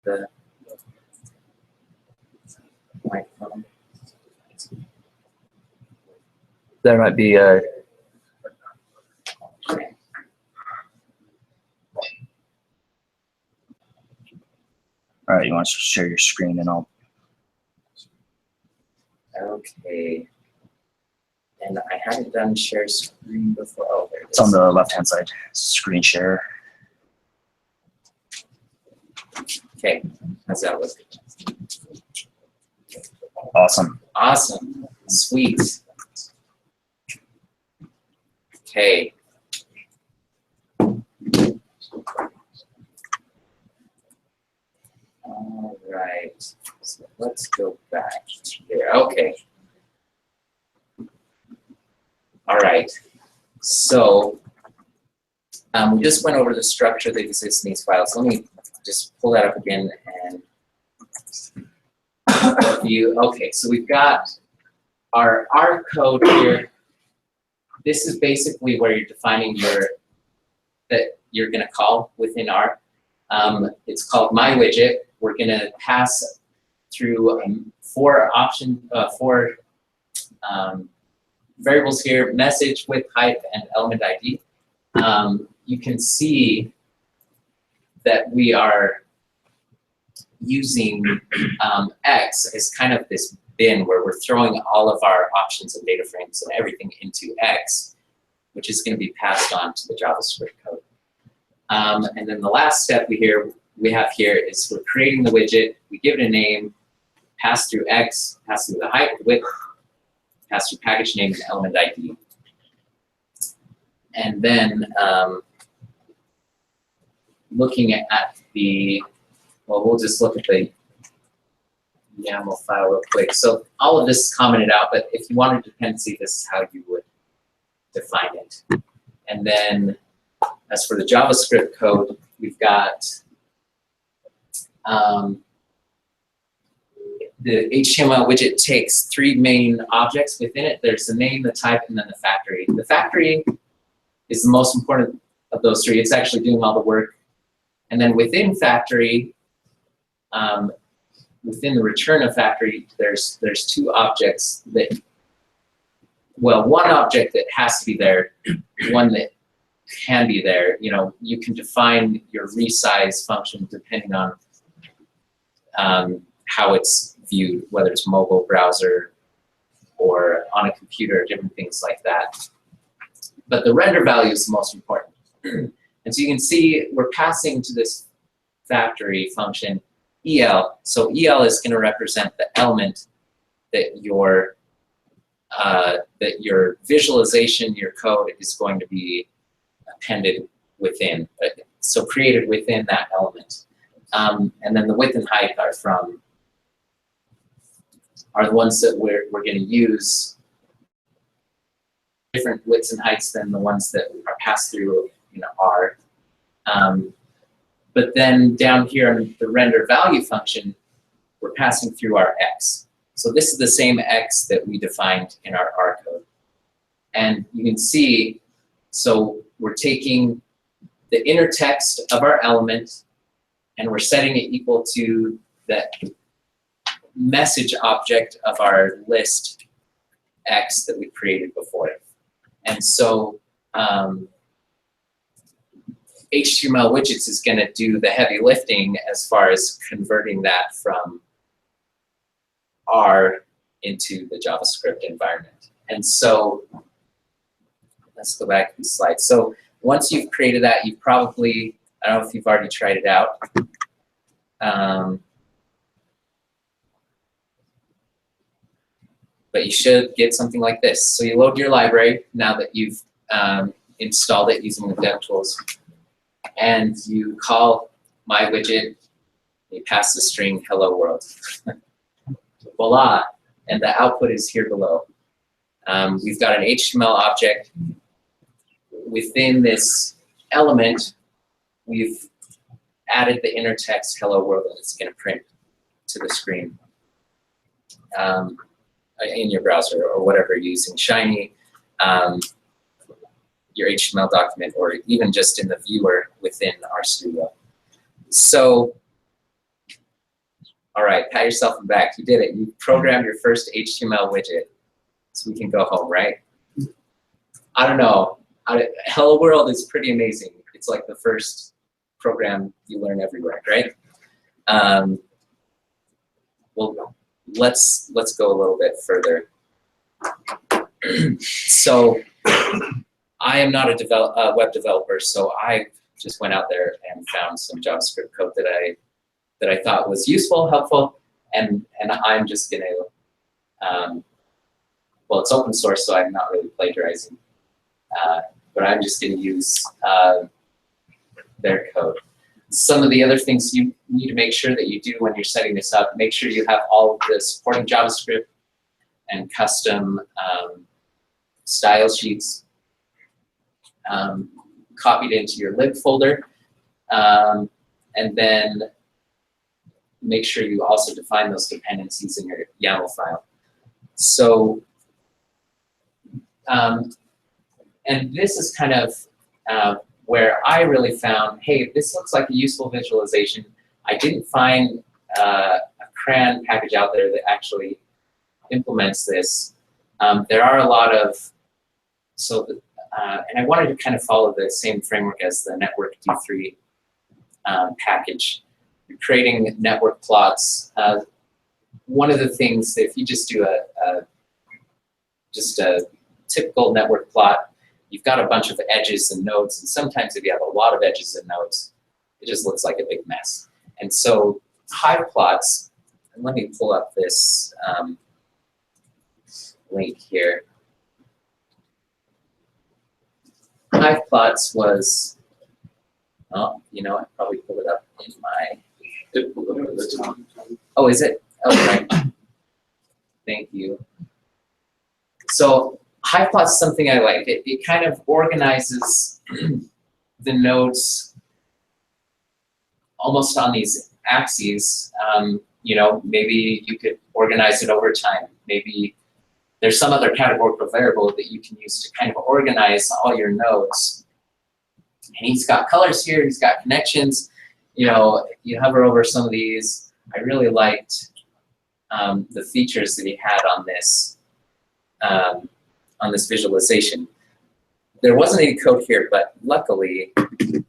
the microphone? There might be a. All right, you want to share your screen and I'll. Okay. And I haven't done share screen before. Oh, there it is. It's on the left-hand side. Screen share. Okay. How's that look? Awesome. Awesome. Sweet. Okay. All right. So let's go back here. Okay. All right. So we just went over the structure that exists in these files. Let me just pull that up again and view. Okay, so we've got our R code here. This is basically where you're defining that you're going to call within R. It's called my widget. We're going to pass through four variables here: message, width, height, and element ID. You can see that we are using X as kind of this bin where we're throwing all of our options and data frames and everything into X, which is going to be passed on to the JavaScript code. And then the last step we have here is we're creating the widget, we give it a name, pass through X, pass through the height, the width, pass through package name and element ID. And then looking at we'll just look at the YAML file real quick. So all of this is commented out, but if you wanted a dependency, this is how you would define it. And then as for the JavaScript code, we've got the HTML widget takes three main objects within it. There's the name, the type, and then the factory. The factory is the most important of those three. It's actually doing all the work. And then within factory, within the return of factory, there's two objects that, well, one object that has to be there, one that can be there. You know, you can define your resize function depending on how it's viewed, whether it's mobile, browser, or on a computer, different things like that. But the render value is the most important. And so you can see we're passing to this factory function EL. So EL is going to represent the element that your visualization, your code is going to be appended within. So created within that element. And then the width and height are the ones that we're going to use different widths and heights than the ones that are passed through R. But then down here in the render value function, we're passing through our X. So this is the same X that we defined in our R code. And you can see, so we're taking the inner text of our element and we're setting it equal to the message object of our list X that we created before it. And so htmlwidgets is going to do the heavy lifting as far as converting that from R into the JavaScript environment. And so let's go back to the slide. So once you've created that, you've probably, I don't know if you've already tried it out. But you should get something like this. So you load your library now that you've installed it using the DevTools. And you call my widget, you pass the string hello world. Voila, and the output is here below. We've got an HTML object. Within this element, we've added the inner text hello world that it's going to print to the screen in your browser or whatever you're using, Shiny, your HTML document, or even just in the viewer within RStudio. So All right, pat yourself on the back. You did it. You programmed your first HTML widget. So we can go home, right? I don't know. Hello World is pretty amazing. It's like the first program you learn everywhere, right? Well, let's go a little bit further. So I am not a web developer, so I just went out there and found some JavaScript code that I thought was useful, helpful, and I'm just gonna well, it's open source, so I'm not really plagiarizing, but I'm just gonna use their code. Some of the other things you need to make sure that you do when you're setting this up, make sure you have all of the supporting JavaScript and custom style sheets copied into your lib folder, and then make sure you also define those dependencies in your YAML file. So, and this is kind of where I really found, hey, this looks like a useful visualization. I didn't find a CRAN package out there that actually implements this. There are a lot of, and I wanted to kind of follow the same framework as the Network D3 package. You're creating network plots. One of the things, if you just do just a typical network plot, you've got a bunch of edges and nodes, and sometimes if you have a lot of edges and nodes, it just looks like a big mess. And so hive plots, and let me pull up this link here. Hive plots was, oh, you know, I probably pulled it up in my, oh, is it? Oh, right. Thank you. So hive plots is something I like. It kind of organizes the nodes almost on these axes. You know, maybe you could organize it over time. Maybe there's some other categorical variable that you can use to kind of organize all your nodes. And he's got colors here, he's got connections. You know, you hover over some of these. I really liked the features that he had on this visualization. There wasn't any code here, but luckily he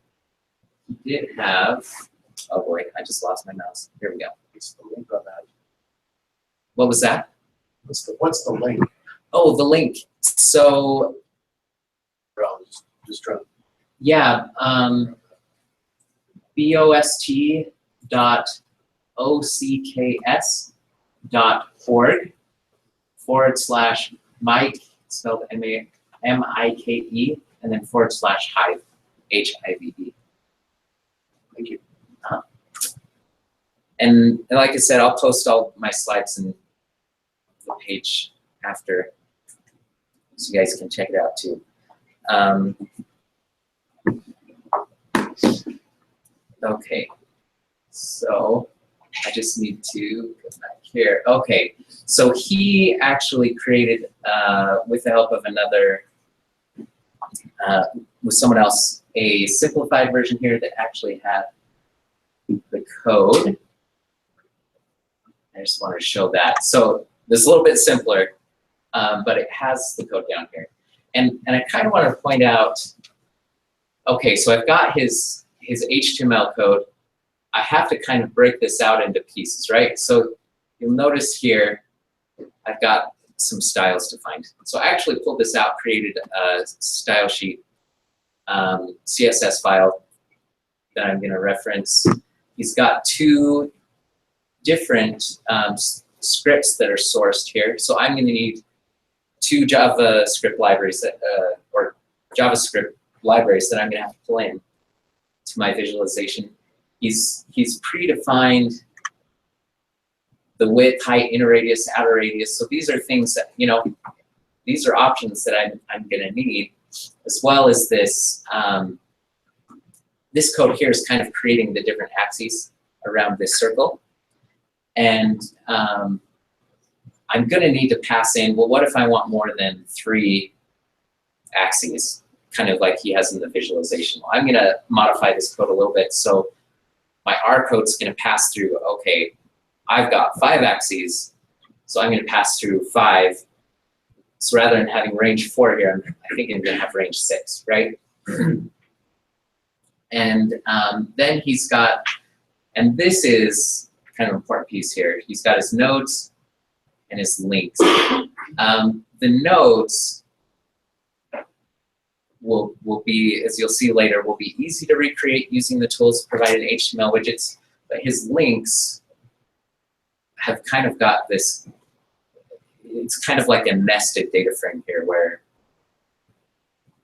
did have, oh boy, I just lost my mouse. Here we go. What's the link on that? What was that? What's the link? Oh, the link. So, Just trying. yeah, bost.ocks.org/Mike, spelled M-I-K-E, and then /hive, H-I-V-E. Thank you. And like I said, I'll post all my slides in the page after, so you guys can check it out too. Okay, so I just need to go back here. Okay, so he actually created, with the help of another, with someone else, a simplified version here that actually had the code. I just wanted to show that. So this is a little bit simpler, but it has the code down here. And I kind of want to point out, okay, so I've got his HTML code. I have to kind of break this out into pieces, right? So you'll notice here, I've got some styles defined. So I actually pulled this out, created a style sheet CSS file that I'm going to reference. He's got two different scripts that are sourced here. So I'm going to need two JavaScript libraries that, or JavaScript libraries that I'm going to have to pull in to my visualization. He's predefined the width, height, inner radius, outer radius. So these are things that, you know, these are options that I'm going to need, as well as this. This code here is kind of creating the different axes around this circle. And I'm going to need to pass in, well, what if I want more than 3 axes, kind of like he has in the visualization? Well, I'm going to modify this code a little bit. So my R code is going to pass through, okay, I've got 5 axes, so I'm going to pass through 5. So rather than having range 4 here, I think I'm going to have range 6, right? And then he's got, and this is kind of an important piece here, he's got his nodes and his links. The nodes will be, as you'll see later, will be easy to recreate using the tools provided in HTML widgets, but his links have kind of got this, it's kind of like a nested data frame here where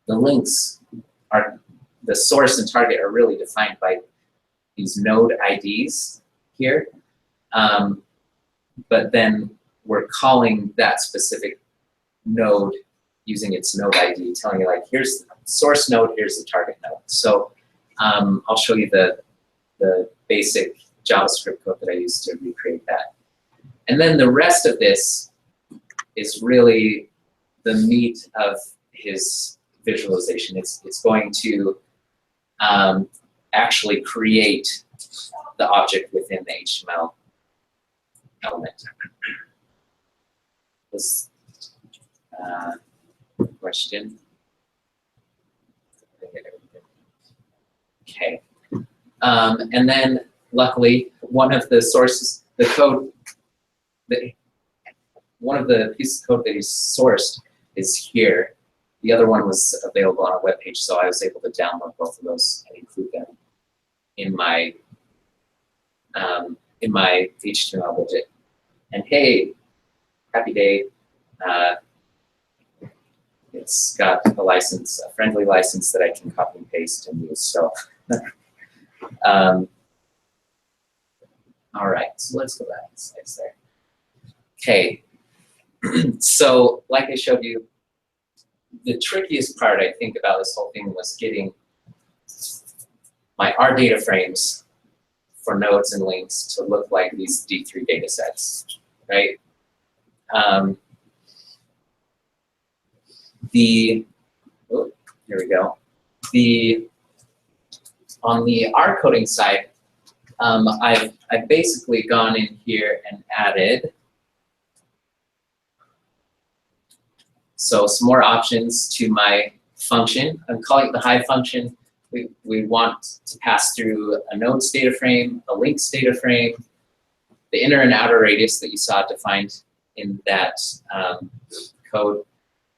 the links are, the source and target are really defined by these node IDs here. But then we're calling that specific node using its node ID, telling you like, here's the source node, here's the target node. So I'll show you the basic JavaScript code that I used to recreate that. And then the rest of this is really the meat of his visualization. It's going to actually create the object within the HTML element. This question. Okay. And then luckily, one of the sources, the code, one of the pieces of code that he sourced is here. The other one was available on our webpage, so I was able to download both of those and include them in my HTML widget. And hey, happy day! It's got a license, a friendly license that I can copy and paste and use. So, all right. So let's go back to slides there. Okay. So, like I showed you, the trickiest part I think about this whole thing was getting my R data frames for nodes and links to look like these D3 data sets, right? Here we go. On the R coding side, I've basically gone in here and added some more options to my function. I'm calling it the hive function. We want to pass through a nodes data frame, a links data frame, the inner and outer radius that you saw defined in that code,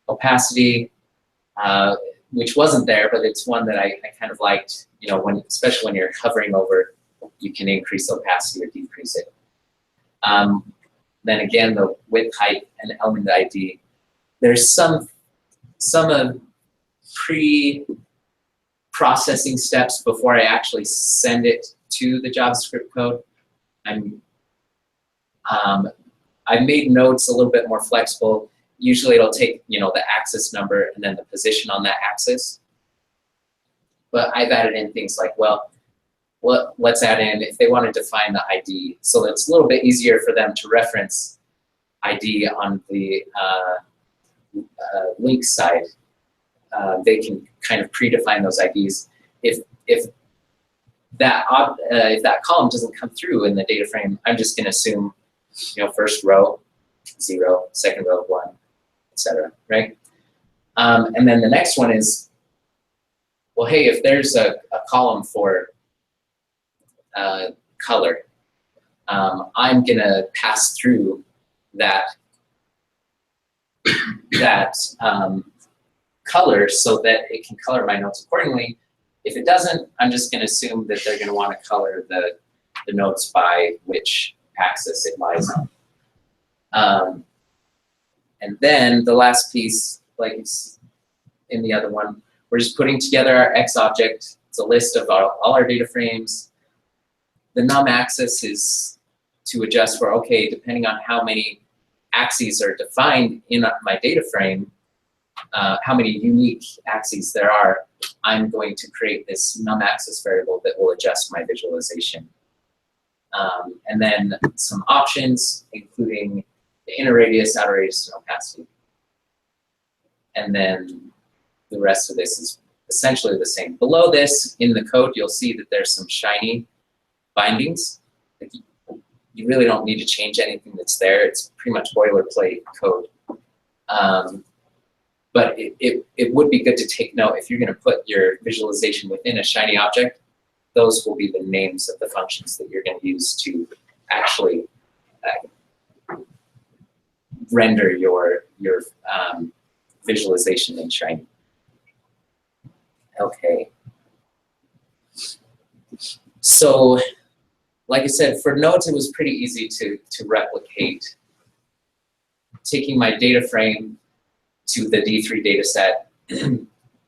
opacity, which wasn't there, but it's one that I kind of liked. You know, especially when you're hovering over, you can increase opacity or decrease it. Then again, the width, height, and element ID. There's some pre-processing steps before I actually send it to the JavaScript code. I've made nodes a little bit more flexible. Usually it'll take, you know, the axis number and then the position on that axis. But I've added in things like, well, let's add in, if they want to define the ID, so it's a little bit easier for them to reference ID on the link side. They can kind of predefine those IDs. If that column doesn't come through in the data frame, I'm just going to assume, you know, first row 0, second row 1, etc. Right? And then the next one is, well, hey, if there's a column for color, I'm going to pass through that color so that it can color my notes accordingly. If it doesn't, I'm just going to assume that they're going to want to color the notes by which axis it lies on. And then the last piece, like in the other one, we're just putting together our X object. It's a list of all our data frames. The num axis is to adjust for, okay, depending on how many axes are defined in my data frame, how many unique axes there are, I'm going to create this num axis variable that will adjust my visualization. And then some options, including the inner radius, outer radius, and opacity. And then the rest of this is essentially the same. Below this, in the code, you'll see that there's some shiny bindings. you really don't need to change anything that's there. It's pretty much boilerplate code. But it would be good to take note if you're going to put your visualization within a Shiny object, those will be the names of the functions that you're going to use to actually render your visualization in Shiny. Okay. So, like I said, for nodes, it was pretty easy to replicate. Taking my data frame to the D3 data set,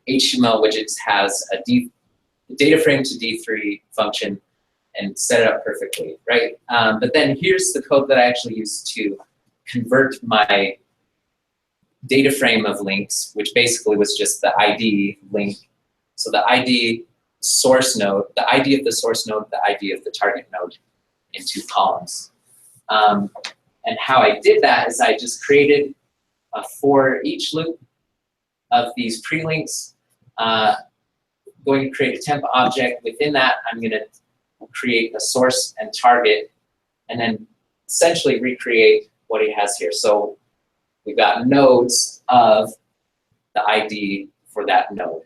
htmlwidgets has a data frame to D3 function and set it up perfectly, right? But then here's the code that I actually used to convert my data frame of links, which basically was just the ID link. So the ID source node, the ID of the source node, the ID of the target node into columns. And how I did that is I just created a for each loop of these pre-links. Going to create a temp object. Within that, I'm going to create a source and target, and then essentially recreate what he has here. So we've got nodes of the ID for that node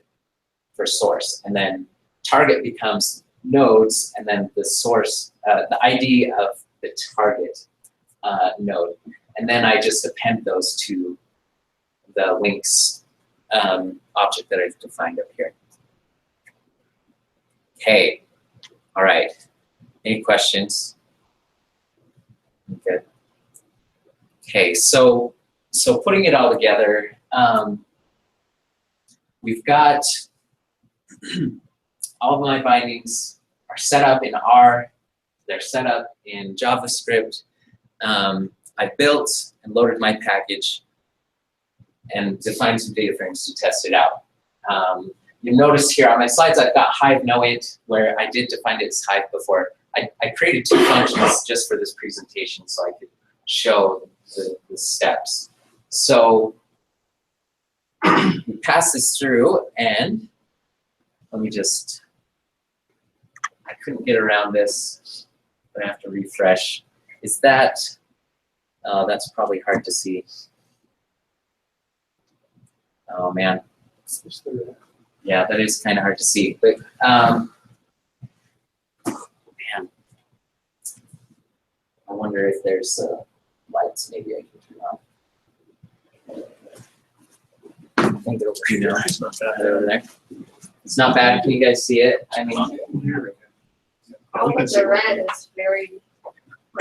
for source, and then target becomes nodes, and then the source, the ID of the target node, and then I just append those to the links object that I've defined up here. Okay, all right. Any questions? Good. Okay, so putting it all together, we've got all of my bindings are set up in R. They're set up in JavaScript. I built and loaded my package and defined some data frames to test it out. You notice here on my slides I've got Hive noint, where I did define it as Hive before. I created 2 functions just for this presentation so I could show the steps. So we pass this through, and let me just, I couldn't get around this, but I have to refresh. Is that, that's probably hard to see. Oh man. Yeah, that is kind of hard to see. But man, I wonder if there's lights maybe I can turn on. I think they're over here. It's not bad over there. It's not bad. Can you guys see it? I mean, all of the red is very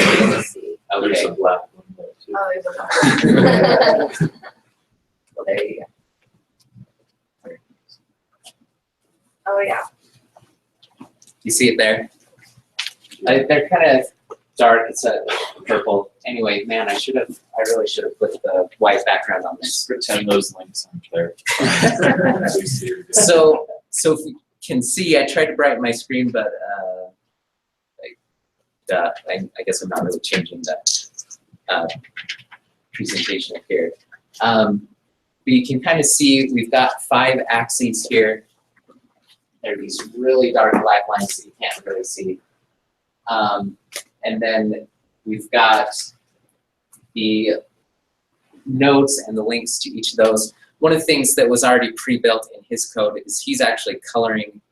hard to see. okay. There's a black one there too. Oh, there's a lot. Well, there you go. Oh yeah. You see it there? They're kind of dark. It's a purple. Anyway, man, I really should have put the white background on this. Pretend those links aren't there. So if you can see, I tried to brighten my screen, but I guess I'm not really changing the presentation up here. But you can kind of see we've got 5 axes here. There are these really dark black lines that you can't really see. And then we've got the nodes and the links to each of those. One of the things that was already pre-built in his code is he's actually coloring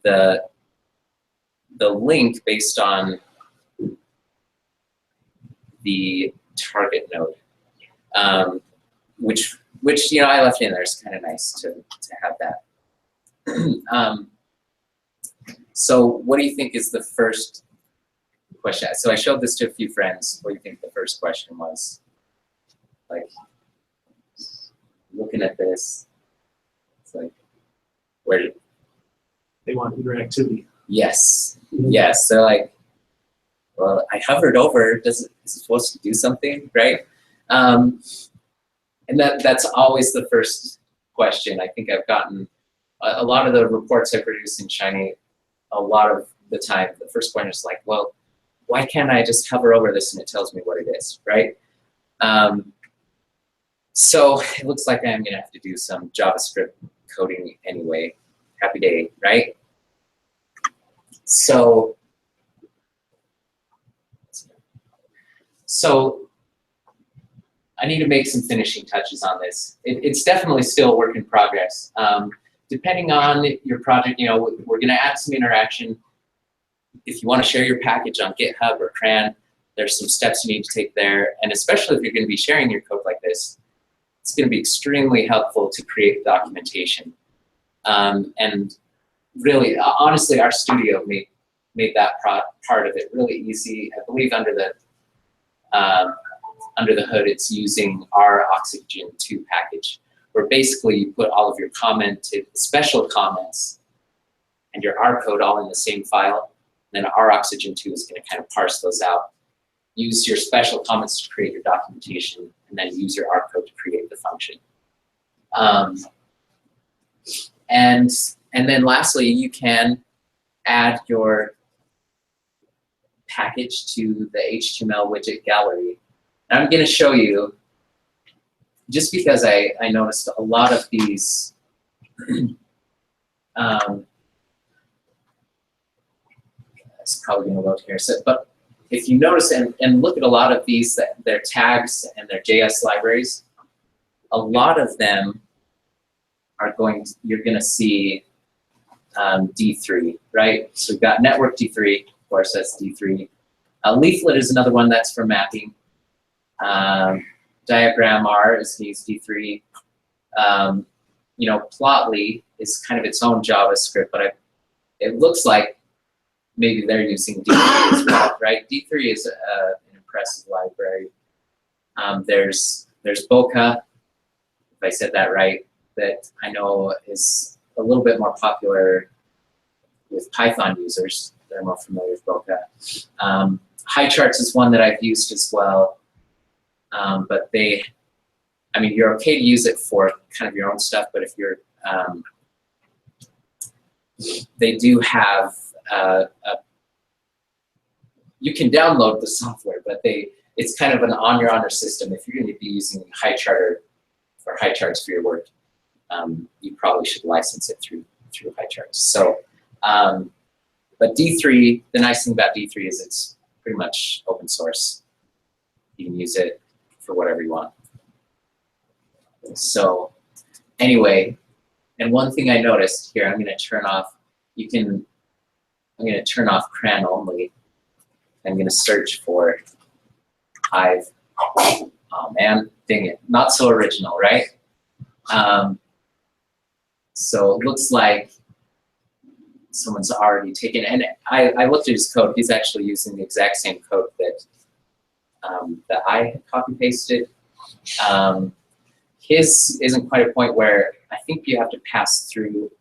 the link based on the target node, which you know I left in there. It's kind of nice to have that. So what do you think is the first question? So I showed this to a few friends. What do you think the first question was? Like, looking at this, it's like, where did... They want interactivity. Yes, yes. So like, well, I hovered over, is it supposed to do something, right? And that's always the first question. I think I've gotten a lot of the reports I produce in Shiny, a lot of the time, the first question is like, well, why can't I just hover over this and it tells me what it is, right? So it looks like I'm going to have to do some JavaScript coding anyway. Happy day, right? So So I need to make some finishing touches on this. It's definitely still a work in progress. Depending on your project, we're going to add some interaction. If you want to share your package on GitHub or CRAN, there's some steps you need to take there. And especially if you're going to be sharing your code like this, it's going to be extremely helpful to create documentation. And really, honestly, our studio made that part of it really easy. I believe under the hood, it's using our Oxygen 2 package, where basically you put all of your commented special comments and your R code all in the same file. And then our Oxygen 2 is going to kind of parse those out. Use your special comments to create your documentation, and then use your R code to create the function. And then lastly, you can add your package to the HTML widget gallery. And I'm going to show you, just because I noticed a lot of these it's probably going to load here. So, but if you notice and look at a lot of these, their tags and their JS libraries, a lot of them are you're going to see D3, right? So we've got network D3, of course, that's D3. Leaflet is another one that's for mapping. Diagram R is D3. Plotly is kind of its own JavaScript, but it looks like maybe they're using D3 as well, right? D3 is an impressive library. There's Boca, if I said that right, that I know is a little bit more popular with Python users. They're more familiar with Boca. Highcharts is one that I've used as well, but you're okay to use it for kind of your own stuff, but if you're, they do have, you can download the software, but it's kind of an on your honor system. If you're going to be using Highcharts for your work, you probably should license it through Highcharts. So, but D3, the nice thing about D3 is it's pretty much open source. You can use it for whatever you want. So, anyway, and one thing I noticed here, I'm going to turn off. I'm going to turn off CRAN only. I'm going to search for Hive. Oh man, dang it. Not so original, right? So it looks like someone's already taken, and I looked at his code. He's actually using the exact same code that I had copy-pasted. His isn't quite a point where I think you have to pass through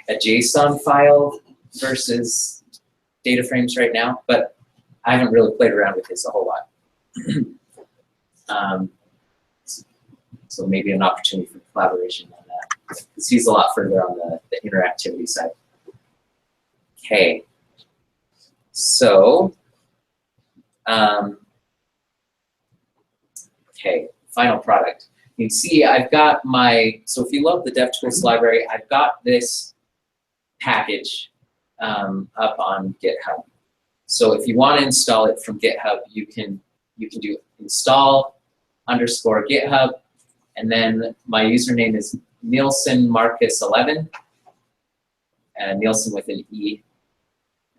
a JSON file versus data frames right now, but I haven't really played around with this a whole lot. So maybe an opportunity for collaboration on that, because he's a lot further on the interactivity side. Okay, so okay, final product. You can see I've got so if you love the DevTools library, I've got this package up on GitHub. So if you want to install it from GitHub, you can do install_GitHub, and then my username is Nielsen Marcus 11, and Nielsen with an E,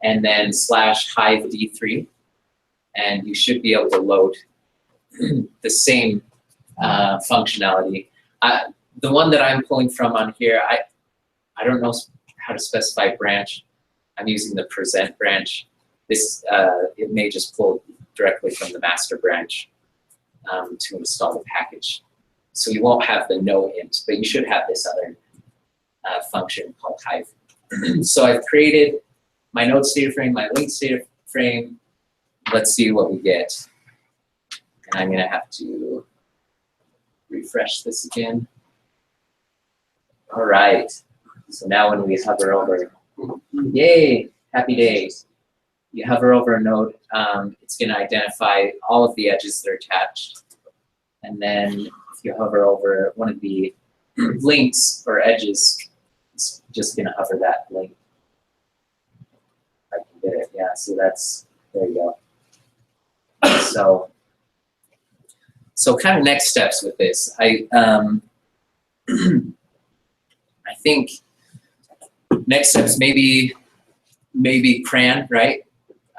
and then /hive_d3, and you should be able to load the same functionality. The one that I'm pulling from on here, I don't know how to specify branch. I'm using the present branch. This it may just pull directly from the master branch to install the package. So you won't have the no int, but you should have this other function called Hive. So I've created my nodes data frame, my links data frame. Let's see what we get. And I'm going to have to refresh this again. All right. So now when we hover over, yay, happy days. You hover over a node, it's going to identify all of the edges that are attached. And then if you hover over one of the links or edges, it's just going to hover that link. I can get it. Yeah, so there you go. So kind of next steps with this. I think next steps maybe CRAN, right?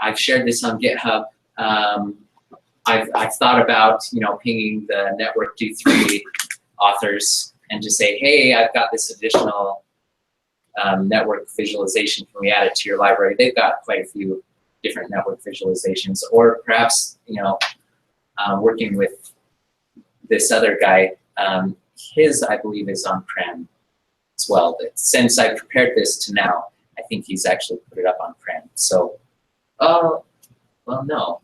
I've shared this on GitHub. I've thought about, you know, pinging the Network D3 authors and just say, hey, I've got this additional network visualization. Can we add it to your library? They've got quite a few different network visualizations. Or perhaps, you know, working with this other guy, his, I believe, is on CRAN as well. But since I prepared this to now, I think he's actually put it up on CRAN. So, well, no,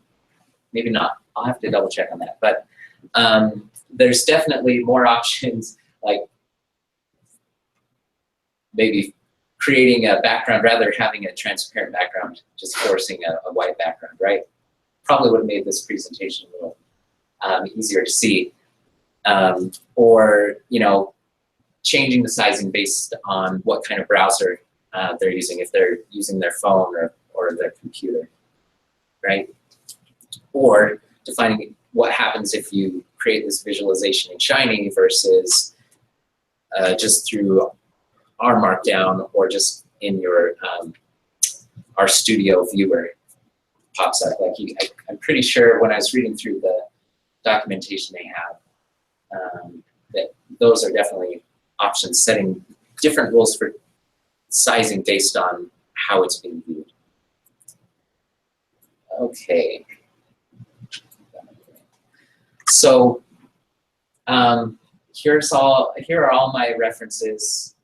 maybe not. I'll have to double check on that. But there's definitely more options, like maybe creating a background rather than having a transparent background, just forcing a white background, right? Probably would have made this presentation a little easier to see. Or, you know, changing the sizing based on what kind of browser they're using, if they're using their phone or their computer, right? Or defining what happens if you create this visualization in Shiny versus just through our Markdown or just in your RStudio viewer pops up. Like I'm pretty sure when I was reading through the documentation they have, that those are definitely options, setting different rules for sizing based on how it's being viewed. Okay. So here are all my references.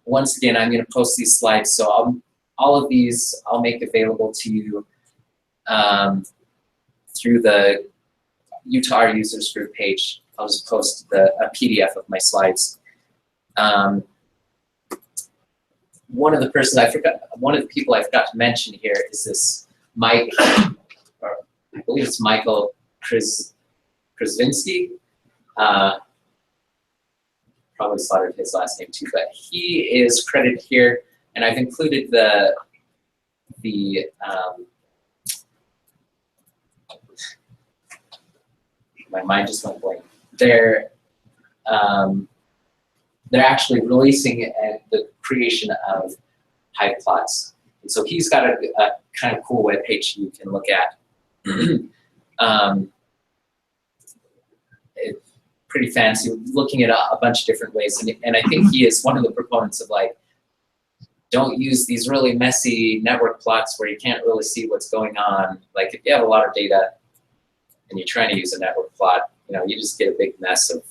Once again, I'm going to post these slides, so all of these I'll make available to you through the Utah users group page. I'll just post a PDF of my slides. One of the people I forgot to mention here is this Mike, or I believe it's Michael Krasvinsky. Probably slaughtered his last name too, but he is credited here, and I've included the my mind just went blank. They're actually releasing the creation of hive plots. And so he's got a kind of cool web page you can look at. It's pretty fancy, looking at a bunch of different ways. And I think he is one of the proponents of, like, don't use these really messy network plots where you can't really see what's going on. Like, if you have a lot of data and you're trying to use a network plot, you know, you just get a big mess of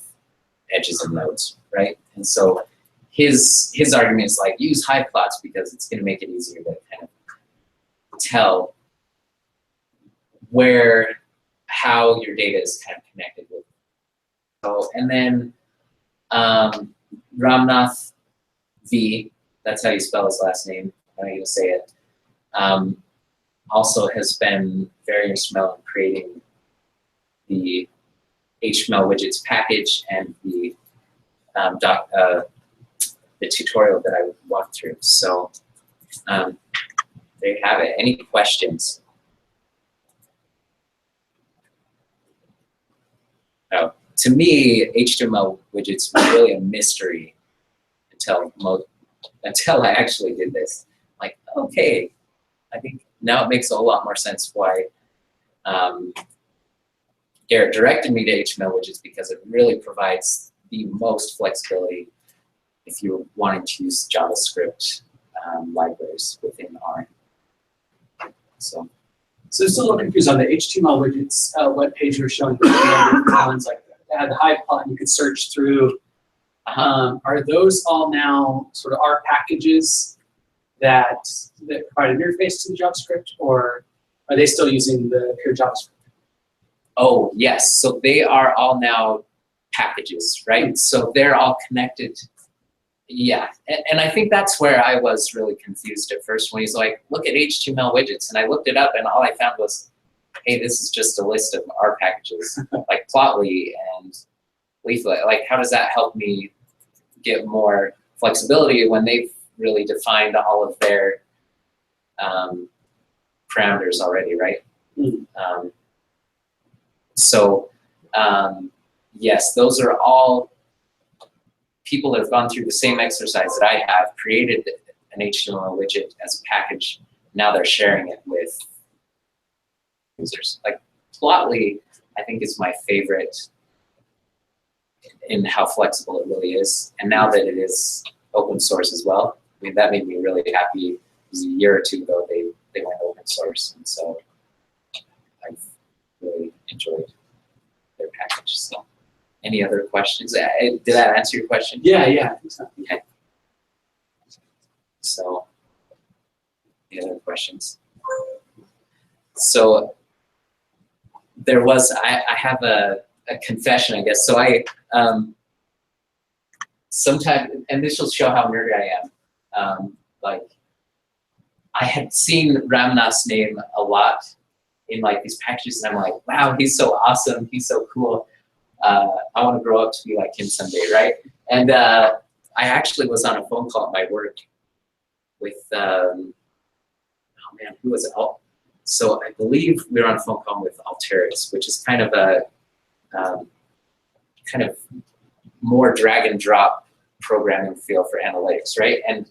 edges and nodes, right? And so his argument is, like, use hive plots because it's going to make it easier to kind of tell how your data is kind of connected with. So, and then Ramnath V, that's how you spell his last name, I'm not going to say it, also has been very instrumental in creating the htmlwidgets package and the tutorial that I walked through. So there you have it. Any questions? Oh, to me, HTML widgets were really a mystery until I actually did this. Like, okay, I think now it makes a whole lot more sense why Garrett directed me to HTML widgets, because it really provides the most flexibility if you're wanting to use JavaScript libraries within R. So I'm still a little confused on the HTML widgets web page you're showing. Ones like that, the hive plot, you could search through. Are those all now sort of R packages that provide an interface to the JavaScript, or are they still using the pure JavaScript? Oh, yes. So they are all now packages, right? So they're all connected. Yeah. And I think that's where I was really confused at first when he's like, look at HTML widgets. And I looked it up, and all I found was, hey, this is just a list of R packages, like Plotly and Leaflet. Like, how does that help me get more flexibility when they've really defined all of their parameters already, right? So yes, those are all people that have gone through the same exercise that I have, created an HTML widget as a package. Now they're sharing it with users. Like Plotly, I think is my favorite in how flexible it really is. And now that it is open source as well, I mean, that made me really happy. It was a year or two ago they went open source, and so I've really enjoyed their package. So, any other questions? Did that answer your question? Yeah, I think so. Okay. So, any other questions? So, there was, I have a confession, I guess. So sometimes, and this will show how nerdy I am. Like, I had seen Ramnath's name a lot in like these packages, and I'm like, wow, he's so awesome, he's so cool. I want to grow up to be like him someday, right? And I actually was on a phone call at my work with, oh man, who was it? So I believe we were on a phone call with Alteryx, which is kind of a kind of more drag and drop programming feel for analytics, right? And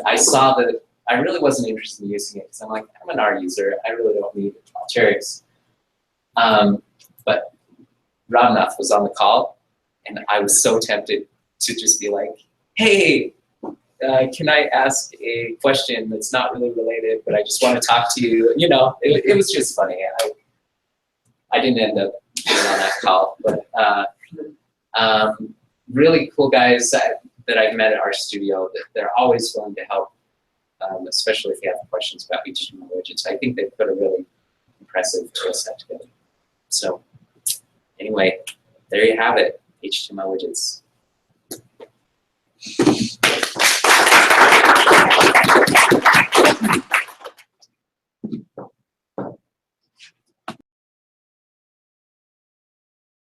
I saw that I really wasn't interested in using it because I'm like, I'm an R user. I really don't need Alteryx. But Ramnath was on the call, and I was so tempted to just be like, hey, can I ask a question that's not really related, but I just want to talk to you? You know, it was just funny. I didn't end up being on that call, but really cool guys that I've met at our studio. They're always willing to help, especially if you have questions about HTML widgets. I think they put a really impressive tool set together. So anyway, there you have it, HTML widgets.